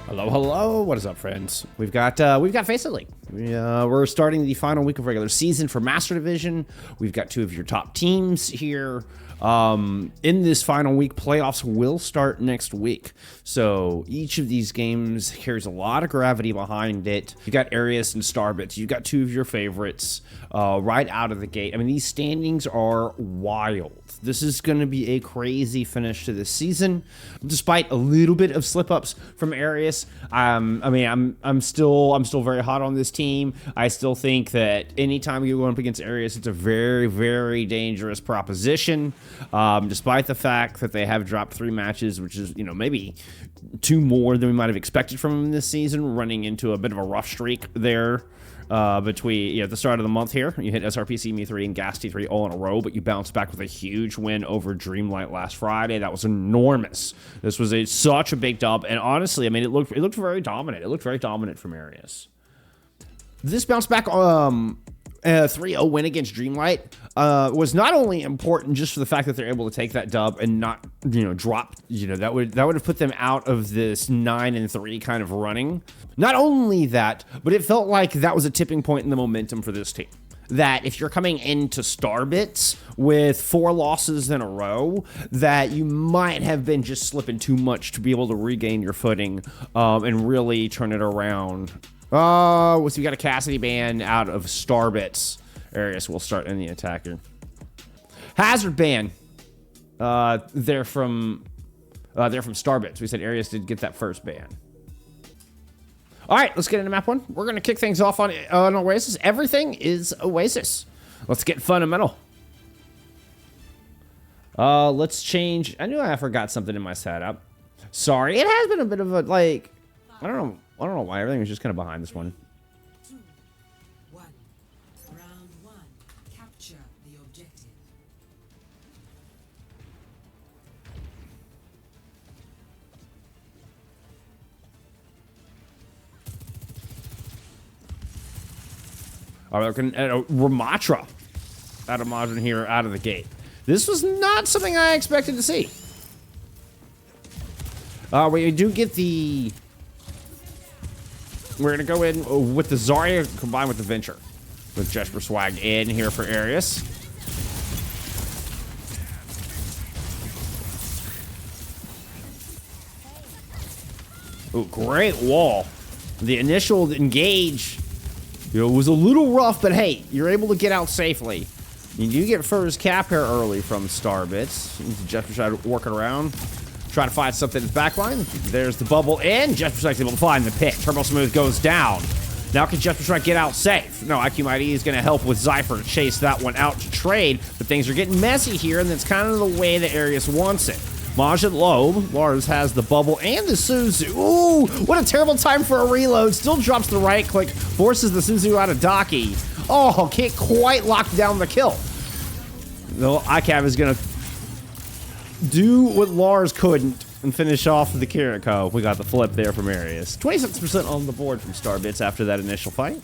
Hello, hello. What is up, friends? We've got FACEIT League. We're starting the final week of regular season for Master Division. We've got two of your top teams here. In this final week, playoffs will start next week. So each of these games carries a lot of gravity behind it. You got Ereus and Starbits. You've got two of your favorites right out of the gate. I mean, these standings are wild. This is going to be a crazy finish to this season, despite a little bit of slip-ups from Ereus. I'm still very hot on this team. I still think that anytime you go up against Ereus, it's a very, very dangerous proposition. Despite the fact that they have dropped 3 matches, which is, maybe 2 more than we might have expected from them this season, running into a bit of a rough streak there. Between at the start of the month here, you hit SRPC EMEA 3 and Gas T3 all in a row, but you bounced back with a huge win over Dreamlight last Friday. That was enormous. This was such a big dub, and honestly, I mean, it looked very dominant. It looked very dominant from Ereus. This bounce back 3-0 win against Dreamlight was not only important just for the fact that they're able to take that dub and not drop, that would have put them out of this 9-3 kind of running. Not only that, but it felt like that was a tipping point in the momentum for this team. That if you're coming into Starbits with 4 losses in a row, that you might have been just slipping too much to be able to regain your footing and really turn it around. So we got a Cassidy ban out of Starbits. Ereus will start in the attacker. Hazard ban. They're from Starbits. We said Ereus did get that first ban. All right, let's get into map 1. We're gonna kick things off on Oasis. Everything is Oasis. Let's get fundamental. Let's change. I knew I forgot something in my setup. Sorry, it has been a bit of a I don't know why everything was just kind of behind this one. 2, 1. Round 1. Capture the objective. All right, we're looking at a Ramatra out of Modern here out of the gate. This was not something I expected to see. We do get the... We're going to go in with the Zarya combined with the Venture. With Jesper Swag in here for Ereus. Ooh, great wall. The initial engage, was a little rough, but hey, you're able to get out safely. You do get first cap here early from Starbits. Jesper Swag working around. Try to find something in the backline. There's the bubble in. Jesper Swag's able to find the pick. Turbo Smooth goes down. Now can Jesper Swag get out safe? No, IQ Mighty is going to help with Zypher to chase that one out to trade, but things are getting messy here, and that's kind of the way that Ereus wants it. Majid low. Lars has the bubble and the Suzu. Ooh, what a terrible time for a reload. Still drops the right click, forces the Suzu out of Daki. Oh, can't quite lock down the kill. No, ICAV is going to do what Lars couldn't and finish off the Kiriko. We got the flip there from Ereus. 26% on the board from Starbits after that initial fight.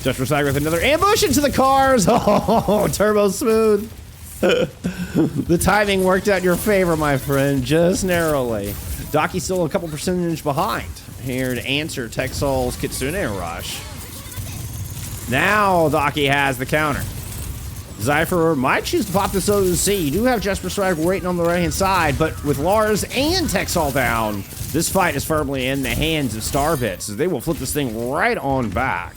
Jesper Swag with another ambush into the cars. Oh, Turbo Smooth. The timing worked out in your favor, my friend, just narrowly. Daki's still a couple percentage behind. Here to answer Texal's Kitsune Rush. Now Daki has the counter. Zypher might choose to pop this OC. You do have Jesper Swag waiting on the right-hand side, but with Lars and Texal down, this fight is firmly in the hands of Starbits, as they will flip this thing right on back.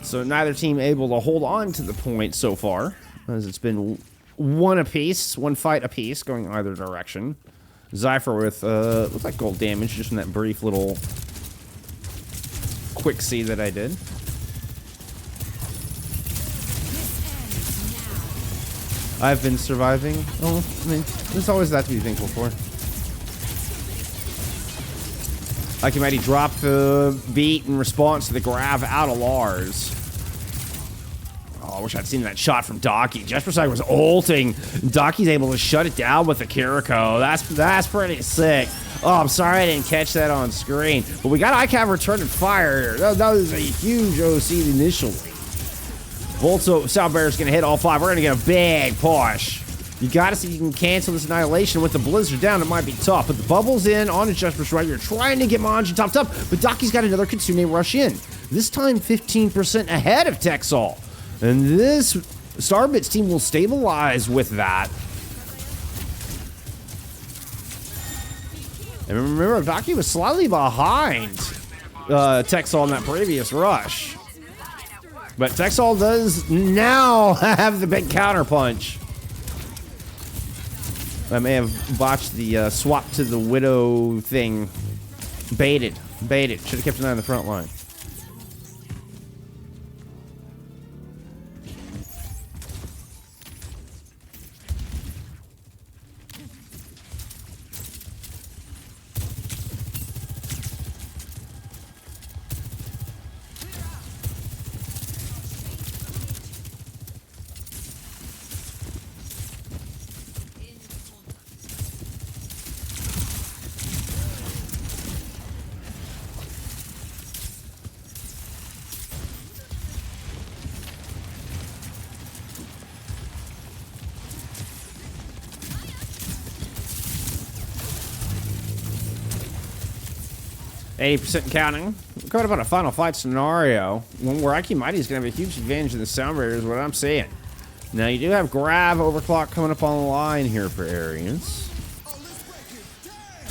So neither team able to hold on to the point so far, as it's been one fight apiece, going either direction. Zypher with, looks like gold damage just from that brief little quick see that I did. I've been surviving. Oh, I mean, there's always that to be thankful for. Like you mighty drop the beat in response to the grab out of Lars. Oh, I wish I'd seen that shot from Daki. Jesper Swag was ulting. Daki's able to shut it down with the Kiriko. That's pretty sick. Oh, I'm sorry I didn't catch that on screen. But we got ICAV returning fire here. That was a huge OC initially. Volto, Sound Bear's going to hit all 5. We're going to get a big push. You got to see if you can cancel this Annihilation. With the Blizzard down, it might be tough. But the Bubble's in on his Just right. You're trying to get Manji topped up. But Daki's got another Kitsune rush in. This time 15% ahead of Texal. And this Starbits team will stabilize with that. And remember, Daki was slightly behind Texal in that previous rush. But Texal does now have the big counter punch. I may have botched the swap to the Widow thing. Baited. Should have kept an eye on the front line. %, counting. We're coming up on a final fight scenario, one where Ike Mighty is going to have a huge advantage in the sound barrier, is what I'm saying. Now, you do have Grav Overclock coming up on the line here for Ereus.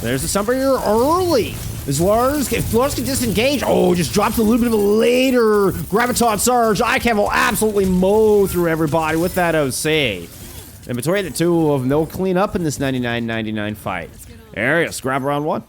There's the sound barrier early. As Lars can disengage. Oh, just drops a little bit of a later Graviton Surge. ICAV will absolutely mow through everybody with that OC. And between the two of them, they'll clean up in this 99-99 fight. Ereus, grab round 1.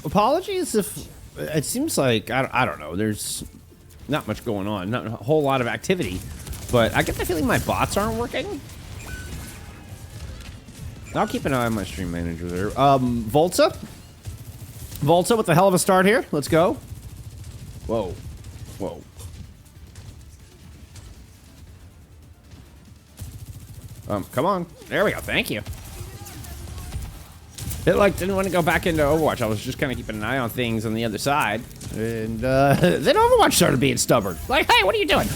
Apologies if it seems like I don't know. There's not much going on, not a whole lot of activity, but I get the feeling my bots aren't working. I'll keep an eye on my stream manager there. Volta with the hell of a start here. Let's go. Whoa. Come on. There we go. Thank you. It didn't want to go back into Overwatch. I was just kind of keeping an eye on things on the other side, and then Overwatch started being stubborn. Like, hey, what are you doing?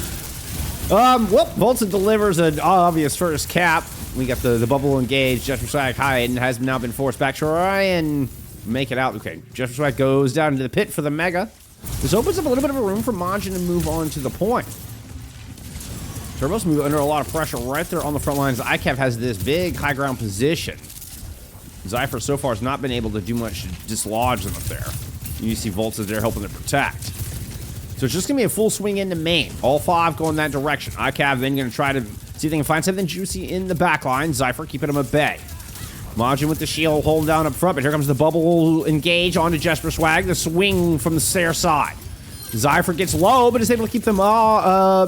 Well, Volta delivers an obvious first cap. We got the bubble engaged. Just Swag high and has now been forced back. Try and make it out. Okay, Just Swag goes down into the pit for the mega. This opens up a little bit of a room for Majin to move on to the point. Turbo's move under a lot of pressure right there on the front lines. ICAV has this big high ground position. Zypher so far has not been able to do much to dislodge them up there. You see Volta there helping to protect. So it's just going to be a full swing into main. All 5 going that direction. ICAV then going to try to see if they can find something juicy in the back line. Zypher keeping him at bay. Majin with the shield holding down up front, but here comes the bubble engage onto Jesper Swag. The swing from the stair side. Zypher gets low, but is able to keep them all,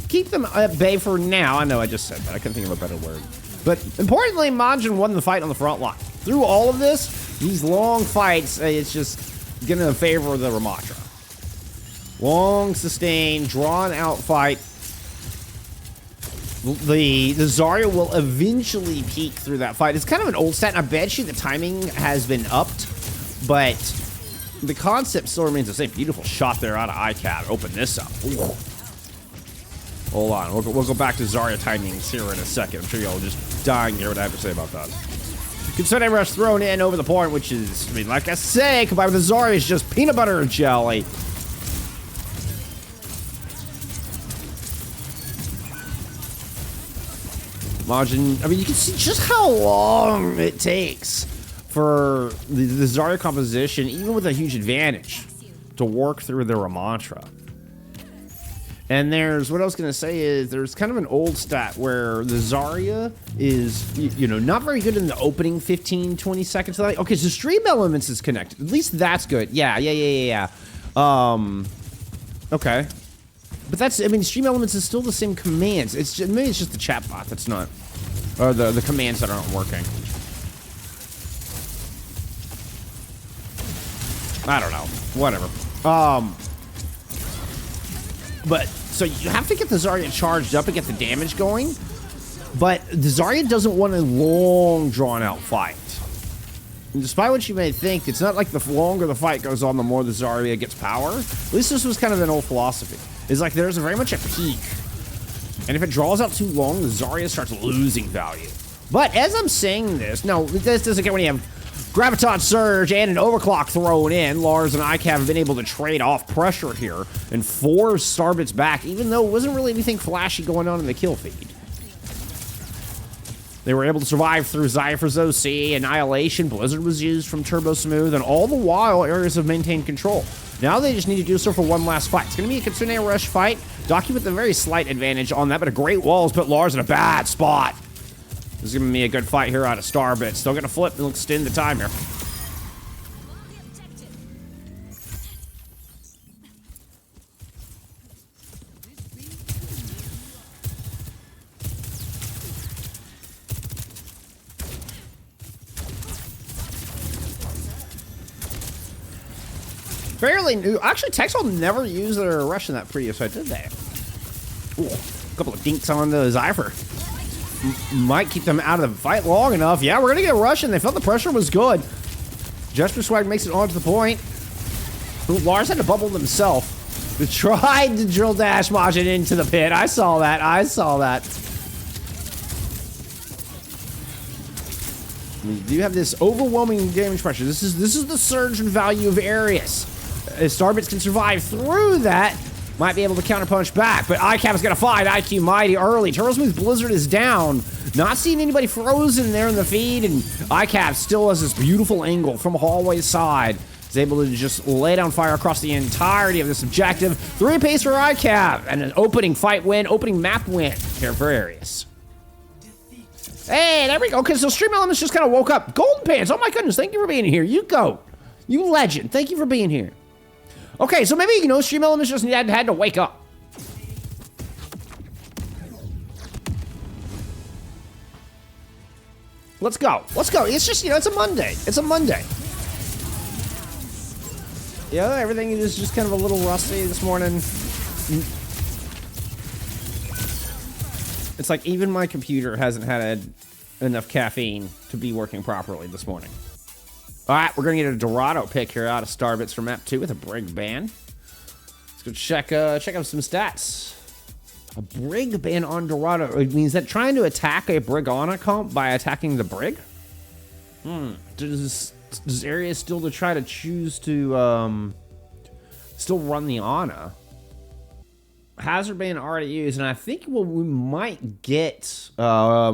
keep them at bay for now. I know I just said that. I couldn't think of a better word. But importantly, Majin won the fight on the front line. Through all of this, these long fights, it's just going to favor the Ramatra. Long, sustained, drawn-out fight. The Zarya will eventually peak through that fight. It's kind of an old stat, and I bet you the timing has been upped, but the concept still remains the same. Beautiful shot there out of ICAV. Open this up. Ooh. Hold on. We'll go back to Zarya timings here in a second. I'm sure y'all are just dying to hear what I have to say about that. Kitsune Rush thrown in over the point, which is, I mean, like I say, combined with the Zarya is just peanut butter and jelly. Majin, I mean, you can see just how long it takes for the Zarya composition, even with a huge advantage, to work through the Ramantra. And there's, what I was going to say is, there's kind of an old stat where the Zarya is, you know, not very good in the opening 15, 20 seconds. Like, okay, so Stream Elements is connected. At least that's good. Yeah. Okay. But that's, I mean, Stream Elements is still the same commands. It's just, maybe it's just the chatbot that's not, or the commands that aren't working. I don't know. Whatever. But, so you have to get the Zarya charged up and get the damage going. But the Zarya doesn't want a long, drawn-out fight. And despite what you may think, it's not like the longer the fight goes on, the more the Zarya gets power. At least this was kind of an old philosophy. It's like there's very much a peak. And if it draws out too long, the Zarya starts losing value. But as I'm saying this, no, this doesn't get when you have Graviton Surge and an Overclock thrown in. Lars and ICAV have been able to trade off pressure here and force Starbits back, even though it wasn't really anything flashy going on in the kill feed. They were able to survive through Zypher's OC, Annihilation, Blizzard was used from Turbo Smooth, and all the while, Ereus have maintained control. Now they just need to do so for one last fight. It's going to be a Kitsune Rush fight. Docu with a very slight advantage on that, but a great walls put Lars in a bad spot. This is going to be a good fight here out of Starbits. Still going to flip and extend the time here. Fairly new. Actually, Texel never used their rush in that previous fight, did they? Ooh, a couple of dinks on the Zypher. Might keep them out of the fight long enough. Yeah, we're going to get Russian. They felt the pressure was good. Jesper Swag makes it onto the point. Ooh, Lars had to bubble himself. They tried to drill dash Majin into the pit. I saw that. I saw that. We do have this overwhelming damage pressure. This is the surge in value of Ereus. If Starbits can survive through that, might be able to counterpunch back, but ICAP is going to find IQ Mighty early. Turbo Smooth Blizzard is down. Not seeing anybody frozen there in the feed, and ICAP still has this beautiful angle from hallway side. Is able to just lay down fire across the entirety of this objective. 3 pace for ICAP, and an opening fight win, opening map win here for Ereus. Hey, there we go. Okay, so Stream Elements just kind of woke up. Golden Pants, oh my goodness, thank you for being here. You go. You legend. Thank you for being here. Okay, so maybe, you know, Stream Elements just had to wake up. Let's go. Let's go. It's just, you know, it's a Monday. It's a Monday. Yeah, everything is just kind of a little rusty this morning. It's like even my computer hasn't had enough caffeine to be working properly this morning. All right, we're going to get a Dorado pick here out of Starbits for map 2 with a Brig ban. Let's go check out some stats. A Brig ban on Dorado. It means that trying to attack a Brigana comp by attacking the Brig? Does Ereus still to try to choose to still run the Ana? Hazard ban already used, and I think what we might get, I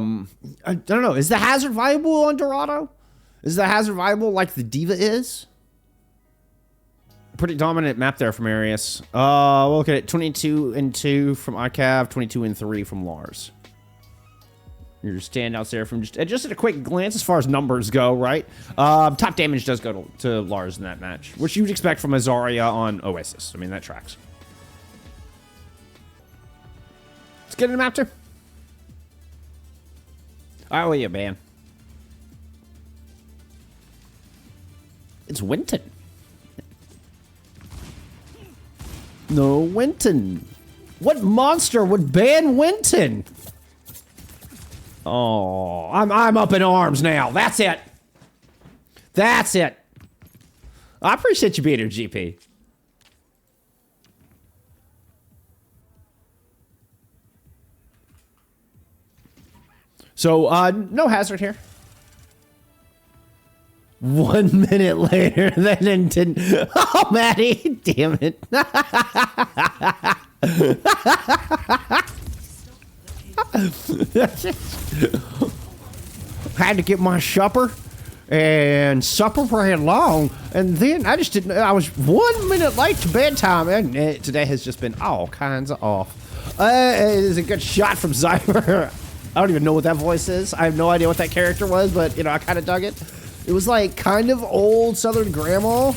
don't know, is the Hazard viable on Dorado? Is the Hazard viable like the Diva is? Pretty dominant map there from Ereus. We'll look at it, 22-2 from ICAV, 22-3 from Lars. Your standouts there from just at a quick glance as far as numbers go, right? Top damage does go to Lars in that match, which you'd expect from a Zarya on Oasis. I mean, that tracks. Let's get him after. Oh, yeah, man. It's Winton. No, Winton. What monster would ban Winton? Oh, I'm up in arms now. That's it. That's it. I appreciate you being here, GP. So, no hazard here. 1 minute later, then Nintendo. Oh, Maddie, damn it. Had to get my shopper. and supper ran long, and then I just didn't. I was 1 minute late to bedtime, and today has just been all kinds of off. It is a good shot from Zypher. I don't even know what that voice is. I have no idea what that character was, but you know, I kind of dug it. It was like kind of old Southern grandma.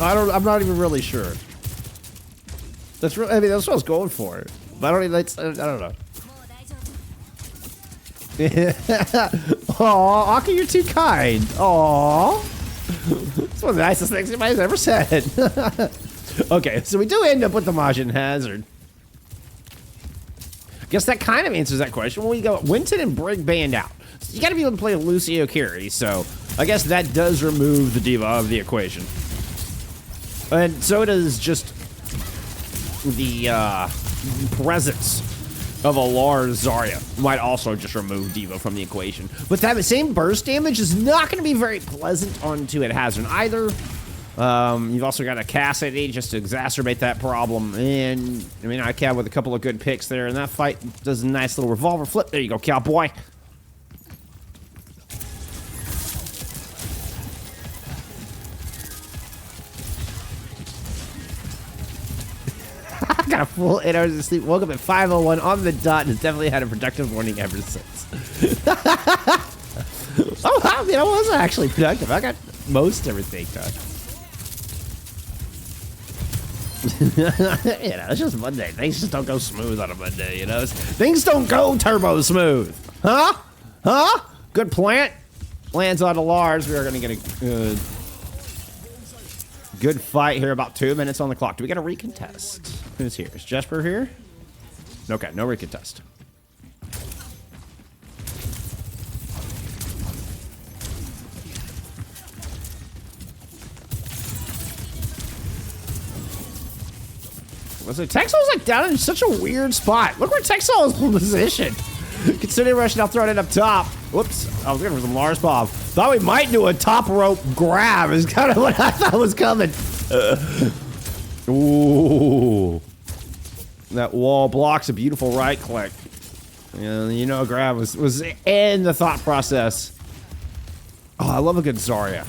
I'm not even really sure. That's I mean, that's what I was going for. But I don't even. I don't know. Aw, Aki, you're too kind. Aw. It's one of the nicest things anybody's ever said. Okay, so we do end up with the Majin Hazard. I guess that kind of answers that question. When we go Winton and Brig banned out. So you gotta be able to play Lucio Carry, so I guess that does remove the diva of the equation. And so does just the presence of a Lars Zarya might also just remove diva from the equation. But that same burst damage is not going to be very pleasant onto it Hazard either. You've also got a Cassidy just to exacerbate that problem. And I mean, ICAB with a couple of good picks there, and that fight does a nice little revolver flip. There you go, cowboy. I got a full 8 hours of sleep, woke up at 5:01 on the dot, and has definitely had a productive morning ever since. Oh, I mean, I wasn't actually productive. I got most everything done. You know, it's just Monday. Things just don't go smooth on a Monday, you know? Things don't go turbo smooth. Huh? Huh? Good plant. Lands on Lars. We are going to get a good fight here. About 2 minutes on the clock. Do we get a recontest? Who's here? Is Jesper here? Okay, no recontest. Was it Texel's like down in such a weird spot? Look where Texel is positioned. Considering rushing, I'll throw it up top. Whoops, I was going for some Lars Bob. Thought we might do a top rope grab is kind of what I thought was coming. Ooh. That wall blocks a beautiful right click. And you know, grab was in the thought process. Oh, I love a good Zarya.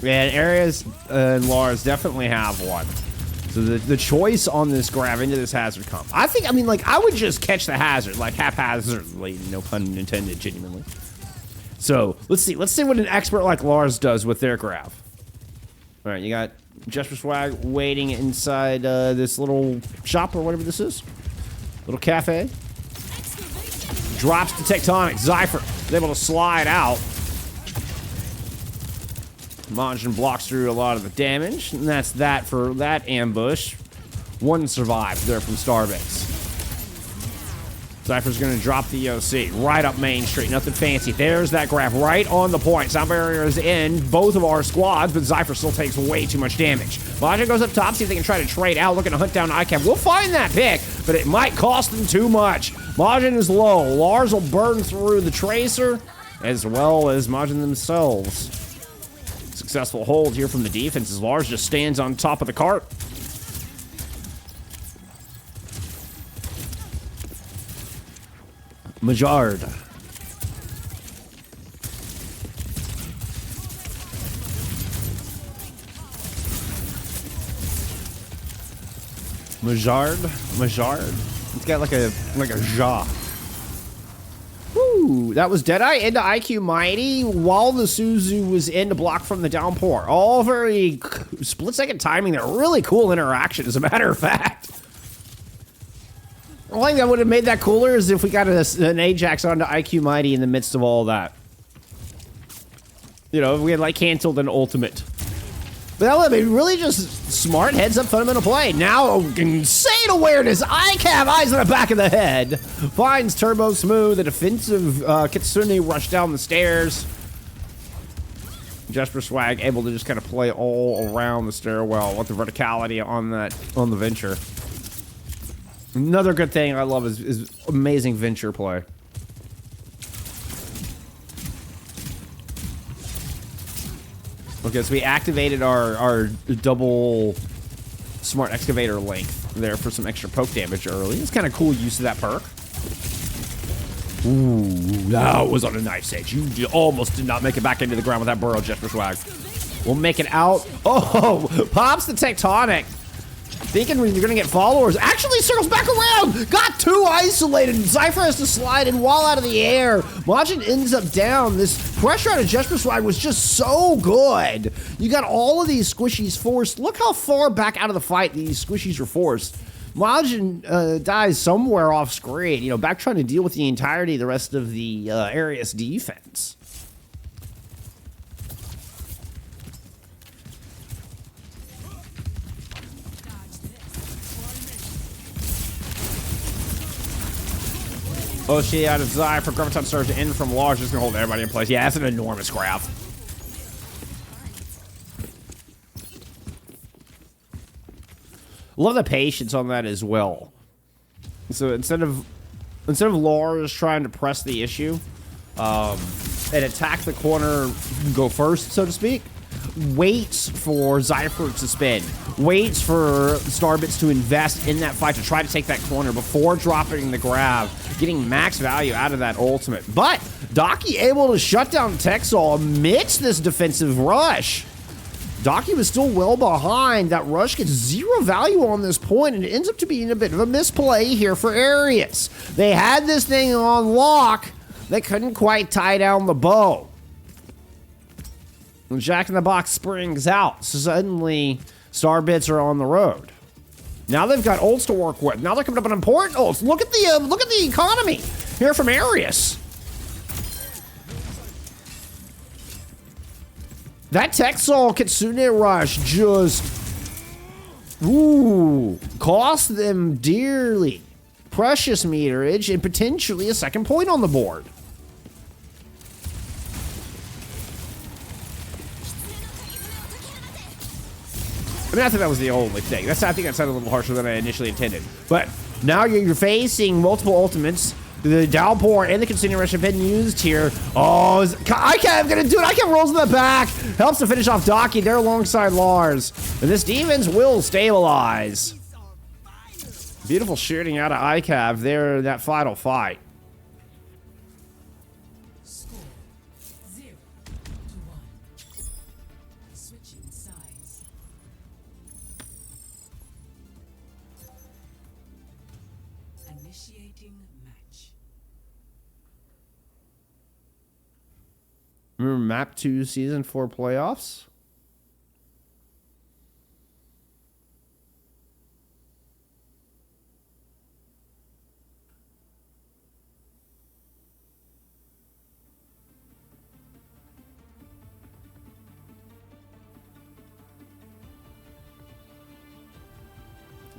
Man, Ereus and Lars definitely have one. So the choice on this grab into this Hazard comp. I mean, like, I would just catch the Hazard, like, haphazardly, no pun intended, genuinely. So, let's see what an expert like Lars does with their grab. All right, you got Jesper Swag waiting inside this little shop or whatever this is. Little cafe. Drops the Tectonic. Zypher is able to slide out. Majin blocks through a lot of the damage, and that's that for that ambush. One survived there from Starbase. Zypher's going to drop the OC right up Main Street. Nothing fancy. There's that grab right on the point. Sound barrier is in both of our squads, but Zypher still takes way too much damage. Majin goes up top, see if they can try to trade out, looking to hunt down ICAP. We'll find that pick, but it might cost them too much. Majin is low. Lars will burn through the Tracer, as well as Majin themselves. Successful hold here from the defense as Lars just stands on top of the cart. Majard. Majard. It's got like a jaw. Woo, that was Deadeye into IQ Mighty while the Suzu was in to block from the downpour. All very split-second timing there. Really cool interaction, as a matter of fact. The only thing that would have made that cooler is if we got an Ajax onto IQ Mighty in the midst of all that. You know, if we had, like, canceled an ultimate. But that would have been really just smart heads-up fundamental play. Now, insane awareness. ICAV eyes on the back of the head. Finds Turbo Smooth. The defensive Kitsune rush down the stairs. Jesper Swag able to just kind of play all around the stairwell with the verticality on the Venture. Another good thing I love is amazing Venture play. Okay, so we activated our double smart excavator length there for some extra poke damage early. It's kind of cool use of that perk. Ooh, that was on a knife edge. You almost did not make it back into the ground with that burrow, Jesper Swag. We'll make it out. Oh, pops the tectonic. Thinking you're going to get followers. Actually circles back around. Got too isolated. Zypher has to slide in while out of the air. Majin ends up down. This pressure out of Jesper Swag was just so good. You got all of these squishies forced. Look how far back out of the fight these squishies are forced. Majin dies somewhere off screen, you know, back trying to deal with the entirety of the rest of the Ereus defense. Oh, she out of Zai for Graviton Surge in from Large, just gonna hold everybody in place. Yeah, that's an enormous grab. Love the patience on that as well. So instead of Lars trying to press the issue and attack the corner, go first, so to speak, waits for Zypher to spin, waits for Starbits to invest in that fight to try to take that corner before dropping the grab, getting max value out of that ultimate. But Daki able to shut down Texal amidst this defensive rush. Daki was still well behind. That rush gets zero value on this point, and it ends up to being a bit of a misplay here for Ereus. They had this thing on lock. They couldn't quite tie down the bow. When Jack in the Box springs out, so suddenly Starbits are on the road. Now they've got ults to work with. Now they're coming up on important ults. Look at the economy here from Ereus. That Texal Kitsune rush just, cost them dearly. Precious meterage and potentially a second point on the board. I mean, I think that was the only thing. I think that sounded a little harsher than I initially intended. But now you're facing multiple ultimates. The downpour and the Kitsune rush have been used here. Oh, is ICAV gonna do it? ICAV rolls in the back. Helps to finish off Daki. They're alongside Lars. And this defense will stabilize. Beautiful shooting out of ICAV there in that final fight. Score 0-1. Switching sides. Initiating match. Remember Map 2 Season 4 playoffs?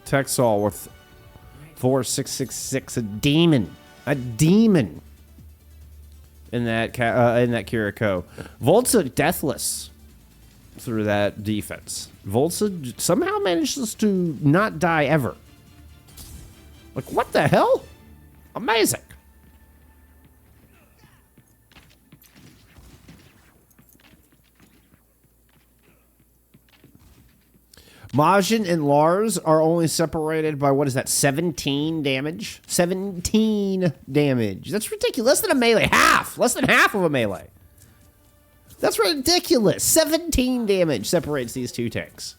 Texal with 4666, a demon in that Kiriko. Volta deathless through that defense. Volta somehow manages to not die ever. Like, what the hell? Amazing. Majin and Lars are only separated by, what is that, 17 damage? 17 damage. That's ridiculous. Less than a melee. Half. Less than half of a melee. That's ridiculous. 17 damage separates these two tanks.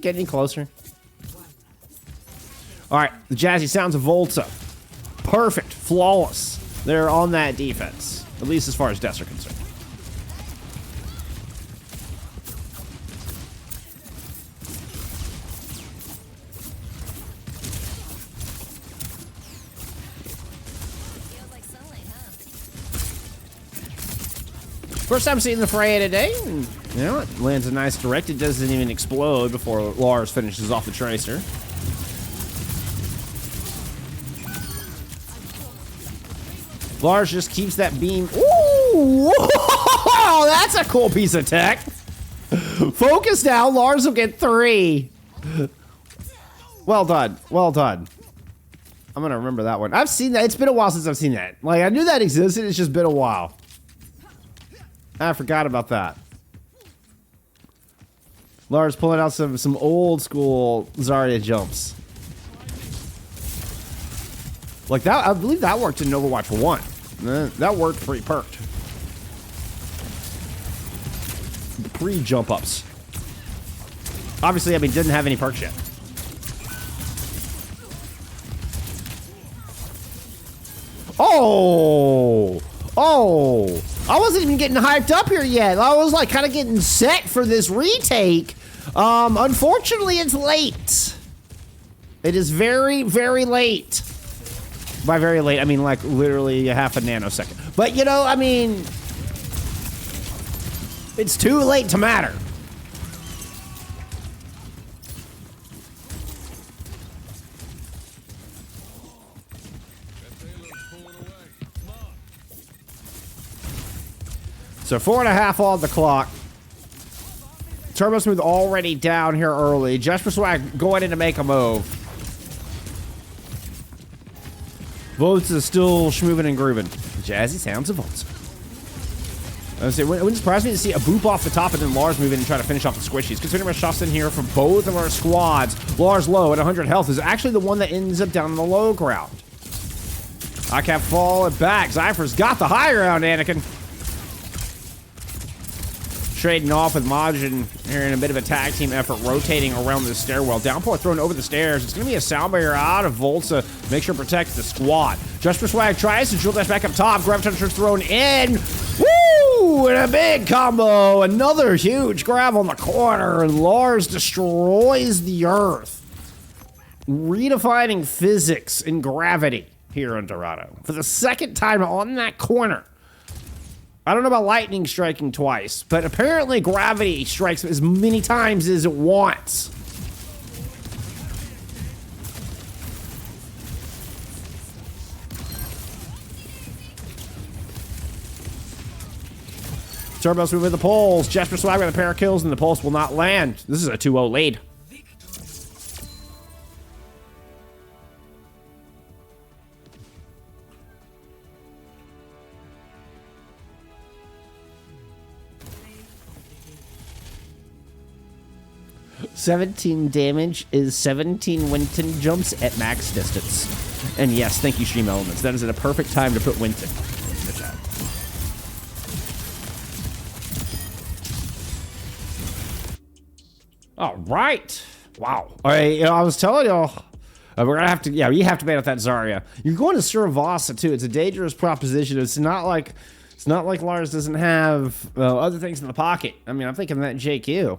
Getting closer. All right, the jazzy sounds of Volta. Perfect. Flawless. They're on that defense, at least as far as deaths are concerned. First time seeing the fray today. You know, it lands a nice direct. It doesn't even explode before Lars finishes off the tracer. Lars just keeps that beam. Ooh! That's a cool piece of tech. Focus now. Lars will get 3. Well done. Well done. I'm going to remember that one. I've seen that. It's been a while since I've seen that. Like, I knew that existed. It's just been a while. I forgot about that. Lars pulling out some old school Zarya jumps. Like that, I believe that worked in Overwatch 1. That worked pretty perked. Pre-jump ups. Obviously, I mean, didn't have any perks yet. Oh! Oh! I wasn't even getting hyped up here yet. I was like kind of getting set for this retake. Unfortunately, it's late. It is very, very late. By very late, I mean like literally a half a nanosecond. But you know, I mean, it's too late to matter. So 4.5 on the clock. Turbo Smooth already down here early. Just for Swag going in to make a move. Volts is still schmoovin' and grooving. Jazzy sounds of Volts. It wouldn't surprise me to see a boop off the top and then Lars move in and try to finish off the squishies. Considering our shots in here from both of our squads, Lars low at 100 health is actually the one that ends up down on the low ground. I can't fall it back. Zypher's got the high ground, Anakin. Trading off with Majin here in a bit of a tag team effort, rotating around the stairwell. Downpour thrown over the stairs. It's going to be a sound barrier out of Volta. Make sure to protect the squad. Just for Swag tries to drill dash back up top. Graviton thrown in. Woo! And a big combo. Another huge grab on the corner. And Lars destroys the earth. Redefining physics and gravity here on Dorado. For the second time on that corner. I don't know about lightning striking twice, but apparently gravity strikes as many times as it wants. Turbo's moving the poles. Jesper Swag with a pair of kills, and the pulse will not land. This is a 2-0 lead. 17 damage is 17 Winton jumps at max distance. And yes, thank you, Stream Elements. That is at a perfect time to put Winton in the chat. All right. Wow. All right, you know, I was telling y'all, we're gonna have to, yeah, you have to ban out that Zarya. You're going to Suravasa too. It's a dangerous proposition. It's not like Lars doesn't have other things in the pocket. I mean, I'm thinking that JQ.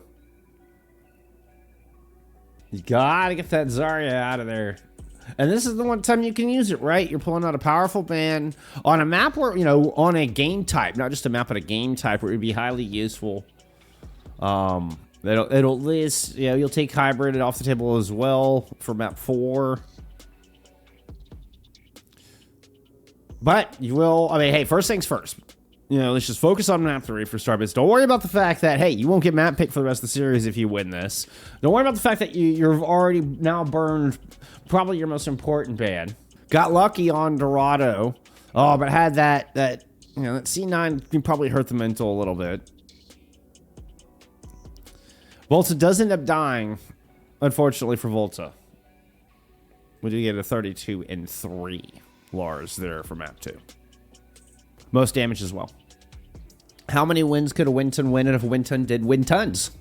You gotta get that Zarya out of there. And this is the one time you can use it, right? You're pulling out a powerful ban on a map where, you know, on a game type, not just a map, but a game type where it would be highly useful. It'll at least, you know, you'll take hybrid off the table as well for map 4. But you will, I mean, hey, first things first. You know, let's just focus on map 3 for Starbase. Don't worry about the fact that, hey, you won't get map pick for the rest of the series if you win this. Don't worry about the fact that you've already now burned probably your most important ban. Got lucky on Dorado. Oh, but had that you know, that C9 can probably hurt the mental a little bit. Volta does end up dying, unfortunately for Volta. We do get a 32 and 3 Lars there for map 2. Most damage as well. How many wins could a Winton win if Winton did win tons?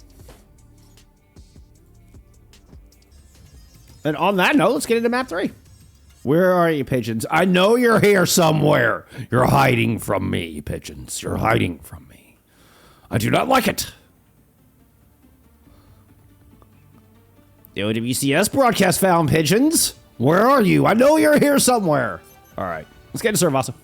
And on that note, let's get into map 3. Where are you, pigeons? I know you're here somewhere. You're hiding from me, pigeons. You're hiding from me. I do not like it. The OWCS broadcast found pigeons. Where are you? I know you're here somewhere. All right, let's get to Suravasa.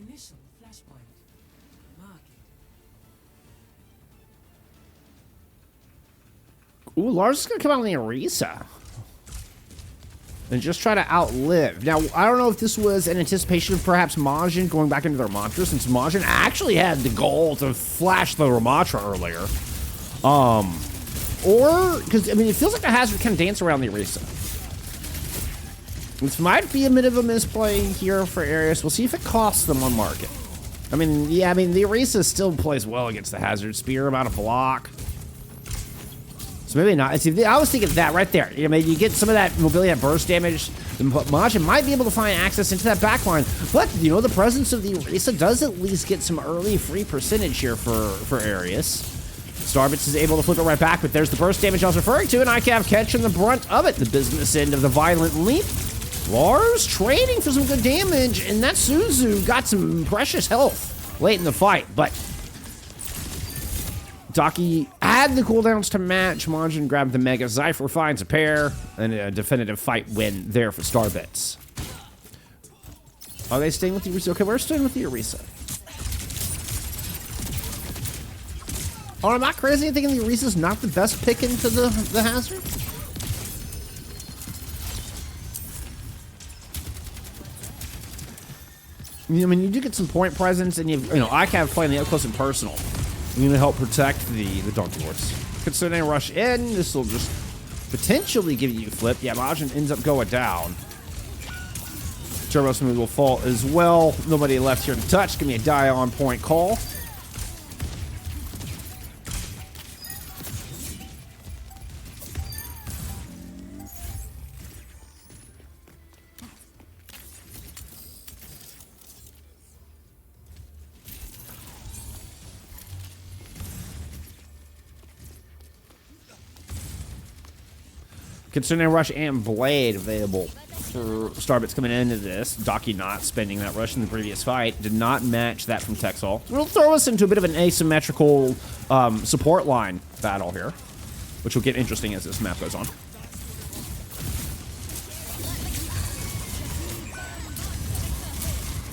Initial flashpoint. Mark it. Ooh, Lars is gonna come out on the Orisa. and just try to outlive. Now, I don't know if this was an anticipation of perhaps Majin going back into their mantra, since Majin actually had the goal to flash the Ramatra earlier. Or, because, I mean, it feels like the Hazard can dance around the Orisa. This might be a bit of a misplay here for Ereus. We'll see if it costs them on market. I mean, yeah, I mean, the Orisa still plays well against the Hazard Spear, about a block. So maybe not. See, I was thinking that right there. I mean, you get some of that mobility, that burst damage. Majin might be able to find access into that backline. But, you know, the presence of the Orisa does at least get some early free percentage here for Ereus. Starbits is able to flip it right back, but there's the burst damage I was referring to, and ICAV catching the brunt of it. The business end of the violent leap. Lars trading for some good damage, and that Suzu got some precious health late in the fight, but Daki had the cooldowns to match. Majin grabbed the Mega. Zypher finds a pair, and a definitive fight win there for Starbits. Are they staying with the Orisa? Okay, we're staying with the Orisa. Oh, I'm not crazy in thinking the Orisa's not the best pick into the Hazard? I mean, you do get some point presence, and you know, ICAV playing the up close and personal. You're going to help protect the Donkey Horse. Considering rush in, this will just potentially give you a flip. Yeah, Majin ends up going down. Turbo Smooth will fall as well. Nobody left here to touch. Give me a die on point call. Considering rush and blade available for Starbits coming into this. Daki not spending that rush in the previous fight. Did not match that from Texall. It'll throw us into a bit of an asymmetrical support line battle here, which will get interesting as this map goes on.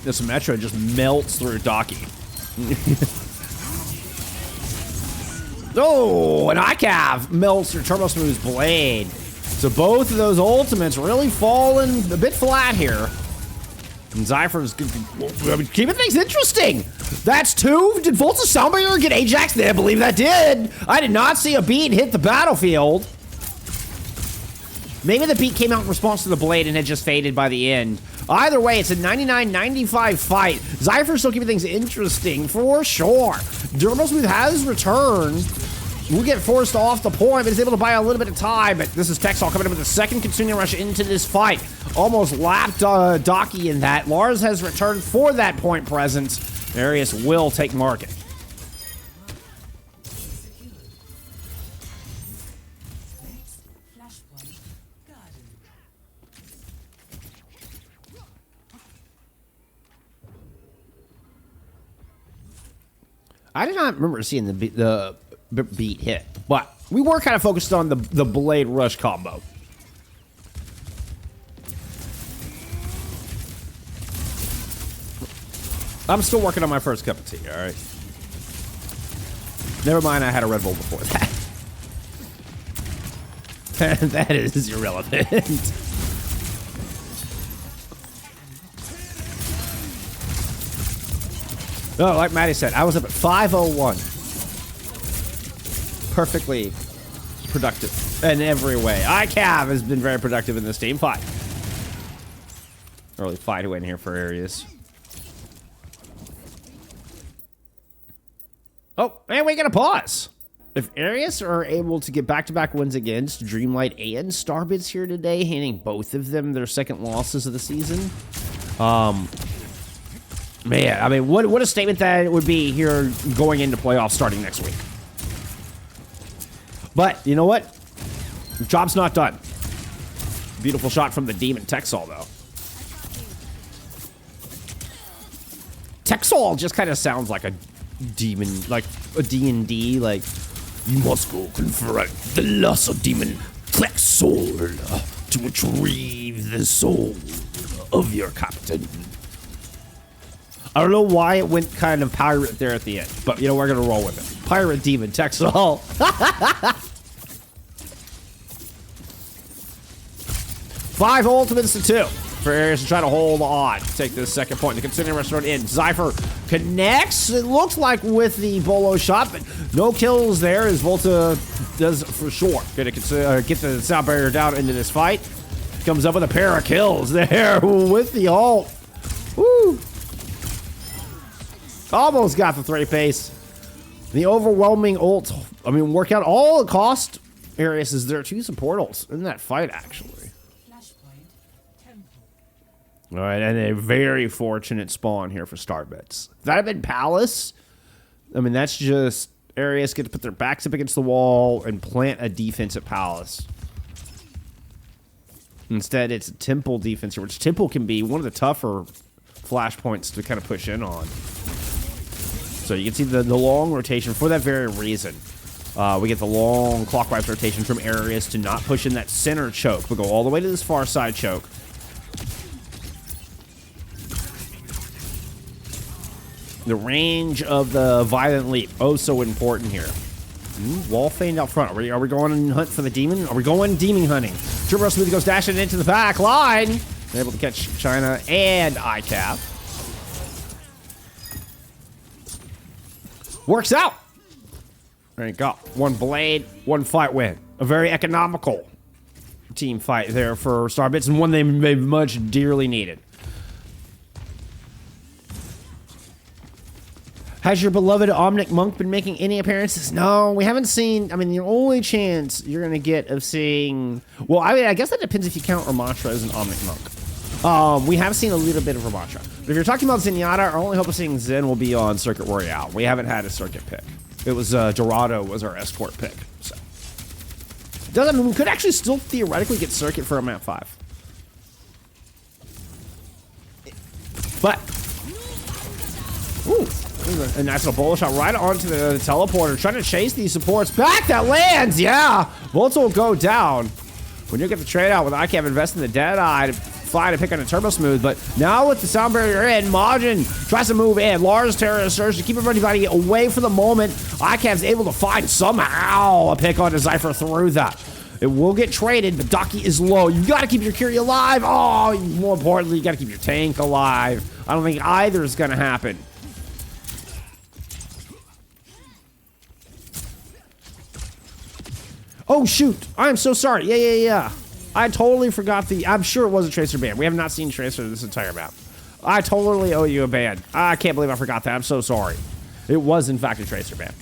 This Symmetra just melts through Daki. Oh, and ICAV melts through Turbo Smooth's blade. So both of those ultimates really falling a bit flat here. And Zypher's keeping things interesting. That's two. Did Volta Soundbringer get Ajax there? I believe that did. I did not see a beat hit the battlefield. Maybe the beat came out in response to the blade and had just faded by the end. Either way, it's a 99-95 fight. Zypher's still keeping things interesting for sure. Turbo Smooth has returned. Will get forced off the point, but is able to buy a little bit of time. But this is Texall coming in with a second consuming rush into this fight. Almost lapped Daki in that. Lars has returned for that point presence. Ereus will take market. I did not remember seeing the beat hit, but we were kind of focused on the blade rush combo. I'm still working on my first cup of tea, all right? Never mind, I had a Red Bull before that. That is irrelevant. No, like Maddie said, I was up at 5:01. Perfectly productive in every way. ICAV has been very productive in this team fight. Early fight win here for Ereus. Oh, and we got a pause. If Ereus are able to get back-to-back wins against Dreamlight and Starbits here today, handing both of them their second losses of the season, man, I mean, what a statement that would be here going into playoffs starting next week. But, you know what? Job's not done. Beautiful shot from the Demon Texall, though. Texall just kind of sounds like a demon, like a D&D, like, you must go confront the lesser demon Texall to retrieve the soul of your captain. I don't know why it went kind of pirate there at the end, but, you know, we're going to roll with it. Pirate Demon Texall. 5 ultimates to 2 for Ereus to try to hold on. Take this second point. The continuing restaurant in. Zypher connects, it looks like, with the Bolo shot, but no kills there as Volta does for sure. Gonna get the sound barrier down into this fight. Comes up with a pair of kills there with the ult. Woo! Almost got the 3 pace. The overwhelming ult, I mean, work out all the cost. Ereus is there to use some portals in that fight, actually. All right, and a very fortunate spawn here for Starbits. If that had been Palace, I mean, that's just Ereus get to put their backs up against the wall and plant a defense at Palace. Instead, it's a Temple defense here, which Temple can be one of the tougher flashpoints to kind of push in on. So you can see the long rotation for that very reason. We get the long clockwise rotation from Ereus to not push in that center choke, but go all the way to this far side choke. The range of the Violent Leap, oh so important here. Wall feigned out front. Are we going and hunt for the demon? Are we going demon hunting? Turbo Smooth goes dashing into the back line. They're able to catch China and ICAP. Works out. There you go. 1 blade, 1 fight win. A very economical team fight there for Starbits, and one they much dearly needed. Has your beloved Omnic Monk been making any appearances? No, we haven't seen. I mean, the only chance you're going to get of seeing... Well, I guess that depends if you count Ramattra as an Omnic Monk. We have seen a little bit of Ramattra. But if you're talking about Zenyatta, our only hope of seeing Zen will be on Circuit Royale. We haven't had a Circuit pick. It was Dorado was our escort pick. So doesn't mean we could actually still theoretically get Circuit for a map 5. But... Ooh. A nice little bullet shot right onto the teleporter. Trying to chase these supports back. That lands. Yeah. Volta will go down. When you get the trade out with ICAV investing the Deadeye to fly to pick on a Turbo Smooth. But now with the sound barrier in, Majin tries to move in. Lars Terra surge to keep everybody away for the moment. ICAV's able to find somehow a pick onto Zypher through that. It will get traded, but Daki is low. You got to keep your Curie alive. Oh, more importantly, you got to keep your tank alive. I don't think either is going to happen. Oh, shoot. I'm so sorry. Yeah. I totally forgot I'm sure it was a Tracer ban. We have not seen Tracer this entire map. I totally owe you a ban. I can't believe I forgot that. I'm so sorry. It was, in fact, a Tracer ban.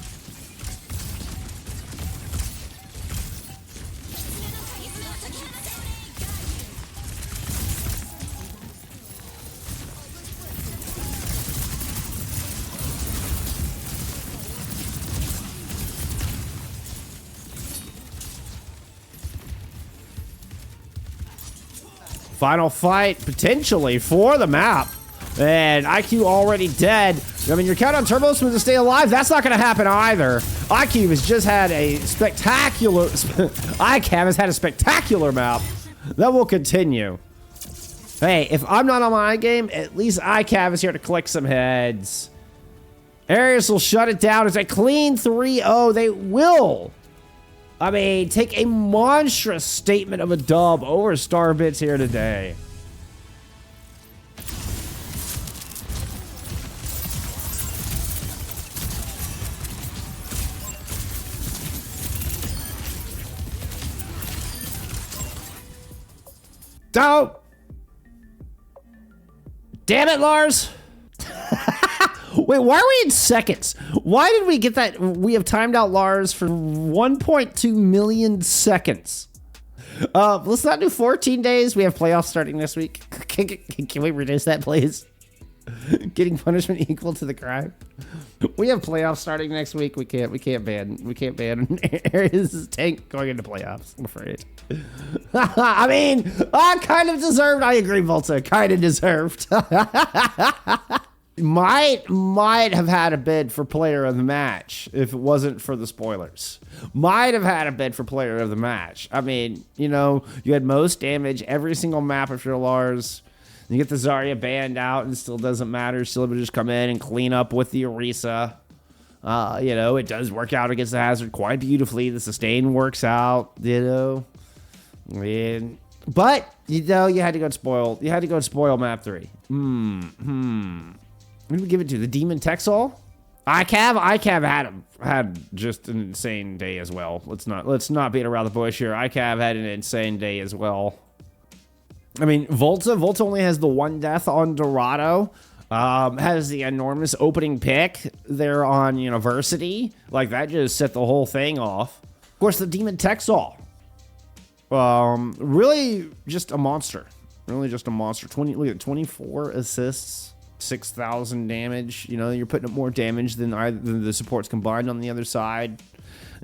Final fight, potentially, for the map. And IQ already dead. I mean, you're counting on Turbo Smooth to stay alive. That's not going to happen either. IQ has just had a spectacular... ICAV has had a spectacular map. That will continue. Hey, if I'm not on my game, at least ICAV is here to collect some heads. Ereus will shut it down. It's a clean 3-0. They will... I mean, take a monstrous statement of a dub over Starbits here today. Oh! Damn it, Lars! Wait, why are we in seconds? Why did we get that? We have timed out Lars for 1.2 million seconds. Let's not do 14 days. We have playoffs starting this week. Can we reduce that, please? Getting punishment equal to the crime. We have playoffs starting next week. We can't ban Ereus' tank going into playoffs, I'm afraid. I mean, kind of deserved. I agree, Volta. Kind of deserved. Might have had a bid for player of the match if it wasn't for the spoilers. Might have had a bid for player of the match. I mean, you know, you had most damage every single map if you're Lars. You get the Zarya banned out and still doesn't matter. Still able to just come in and clean up with the Orisa. You know, it does work out against the Hazard quite beautifully. The sustain works out, you know. And But you know, you had to go spoil. You had to go spoil map 3. Who did we give it to? The Demon Texal? ICAV had just an insane day as well. Let's not beat around the bush here. ICAV had an insane day as well. I mean, Volta only has the 1 death on Dorado. Has the enormous opening pick there on University. Like, that just set the whole thing off. Of course, the Demon Texal. Really just a monster. Really just a monster. Look at 24 assists, 6,000 damage. You're putting up more damage than the supports combined on the other side.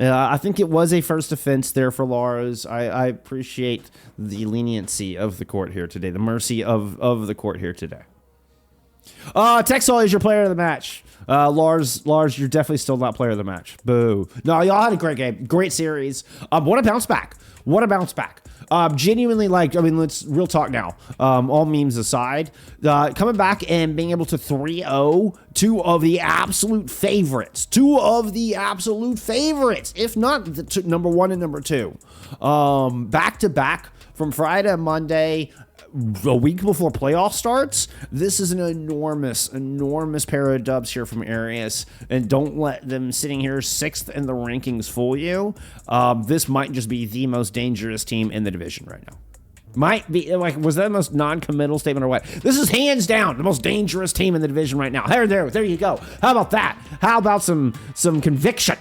I think it was a first offense there for Lars. I appreciate the leniency of the court here today, the mercy of the court here today. Texal is your player of the match. Lars, you're definitely still not player of the match. Boo. No, y'all had a great game. Great series. What a bounce back. What a bounce back. Genuinely, let's real talk now. All memes aside, coming back and being able to 3-0 two of the absolute favorites. If not the number 1 and number 2. Back to back from Friday to Monday. A week before playoff starts. This is an enormous pair of dubs here from Ereus, and don't let them sitting here 6th in the rankings fool you. This might just be the most dangerous team in the division right now. Might be, was that the most non-committal statement or what? This is hands down the most dangerous team in the division right now. There you go. How about that? How about some conviction?